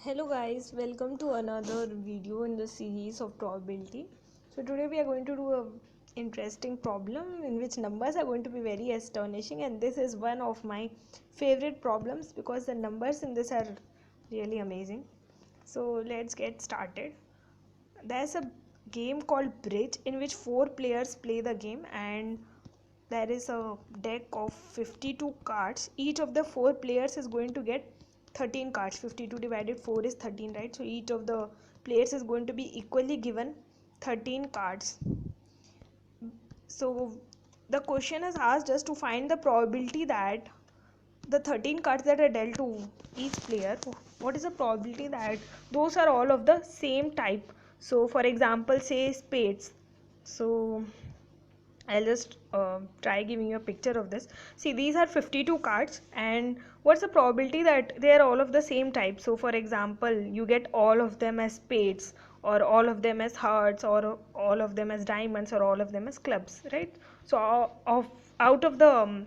Hello guys, welcome to another video in the series of probability. So today we are going to do a interesting problem in which numbers are going to be very astonishing, and this is one of my favorite problems because the numbers in this are really amazing. So let's get started. There's a game called Bridge in which four players play the game, and there is a deck of 52 cards. Each of the four players is going to get 13 cards. 52 divided 4 is 13, right? So each of the players is going to be equally given 13 cards. So the question is asked us to find the probability that the 13 cards that are dealt to each player, what is the probability that those are all of the same type. So for example, say spades. So I'll just try giving you a picture of this. See, these are 52 cards, and what's the probability that they are all of the same type? So, for example, you get all of them as spades, or all of them as hearts, or all of them as diamonds, or all of them as clubs, right? So, out of the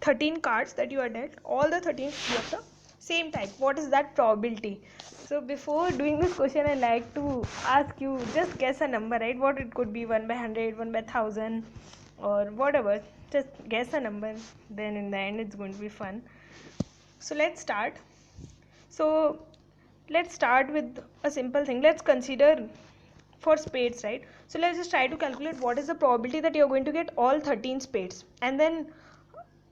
13 cards that you are dealt, all the 13 should be of the same type. What is that probability? So before doing this question, I like to ask you, just guess a number, right? What it could be, 1 by 100, 1 by 1000, or whatever. Just guess a number, then in the end it's going to be fun. So let's start. So let's start with a simple thing. Let's consider for spades, right? So let's just try to calculate what is the probability that you're going to get all 13 spades, and then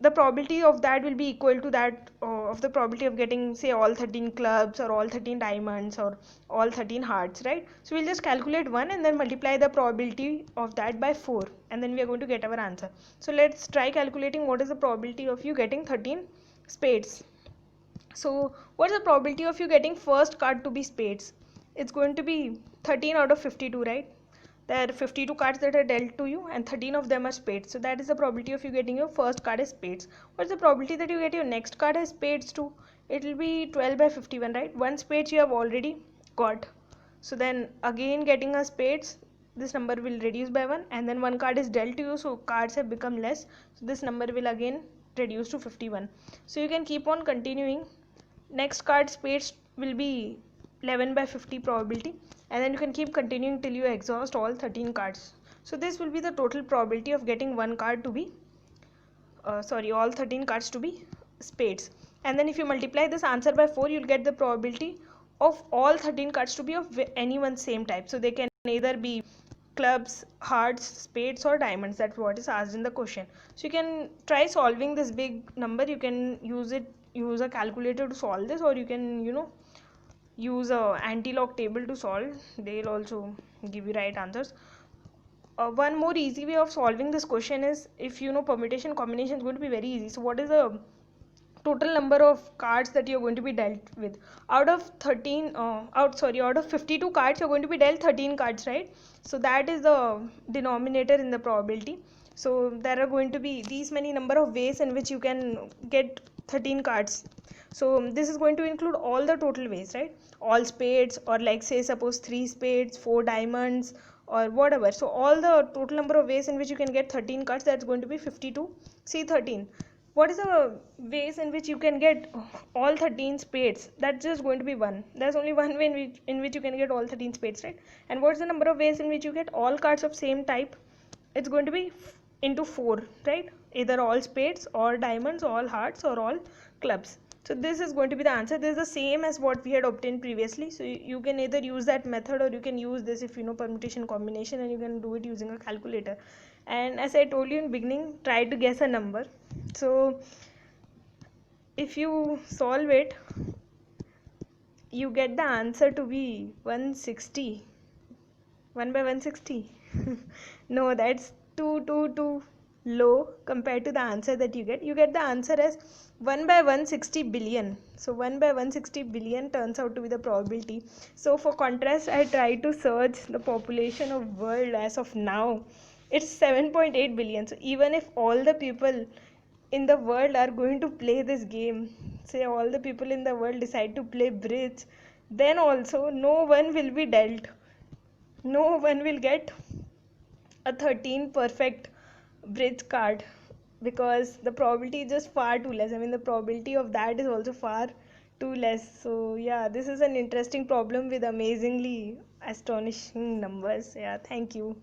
the probability of that will be equal to that of the probability of getting, say, all 13 clubs, or all 13 diamonds, or all 13 hearts, right? So we'll just calculate one and then multiply the probability of that by 4, and then we are going to get our answer. So let's try calculating what is the probability of you getting 13 spades. So what is the probability of you getting first card to be spades? It's going to be 13 out of 52, right? There are 52 cards that are dealt to you, and 13 of them are spades. So that is the probability of you getting your first card as spades. What's the probability that you get your next card as spades too? It will be 12 by 51, right? One spade you have already got. So then again getting a spades, this number will reduce by 1, and then one card is dealt to you, so cards have become less. So this number will again reduce to 51. So you can keep on continuing. Next card spades will be 11 by 50 probability, and then you can keep continuing till you exhaust all 13 cards. So this will be the total probability of getting one card to be all 13 cards to be spades. And then if you multiply this answer by 4, you'll get the probability of all 13 cards to be of any one same type. So they can either be clubs, hearts, spades, or diamonds. That's what is asked in the question. So you can try solving this big number. You can use a calculator to solve this, or you can use a anti-log table to solve. They'll also give you right answers. One more easy way of solving this question is, if you know permutation combination is going to be very easy. So what is the total number of cards that you're going to be dealt with? Out of 52 cards, you're going to be dealt 13 cards, right? So that is the denominator in the probability. So there are going to be these many number of ways in which you can get 13 cards. So this is going to include all the total ways, right? All spades, or like, say, suppose 3 spades, 4 diamonds, or whatever. So all the total number of ways in which you can get 13 cards, that's going to be 52. See, 13. What is the ways in which you can get all 13 spades? That's just going to be one. There's only one way in which you can get all 13 spades, right? And what's the number of ways in which you get all cards of same type? It's going to be into 4, right? Either all spades, all diamonds, all hearts, or all clubs. So this is going to be the answer. This is the same as what we had obtained previously. So you can either use that method, or you can use this if you know permutation combination, and you can do it using a calculator. And as I told you in beginning, try to guess a number. So if you solve it, you get the answer to be 160. 1 by 160. No, that's too low compared to the answer that you get. You get the answer as 1 by 160 billion. So 1 by 160 billion turns out to be the probability. So for contrast, I tried to search the population of world as of now. It's 7.8 billion. So even if all the people in the world are going to play this game, say all the people in the world decide to play bridge, then also no one will be dealt. No one will get a 13 perfect bridge card, because the probability is just far too less. I mean, the probability of that is also far two less. So yeah, this is an interesting problem with amazingly astonishing numbers. Yeah, thank you.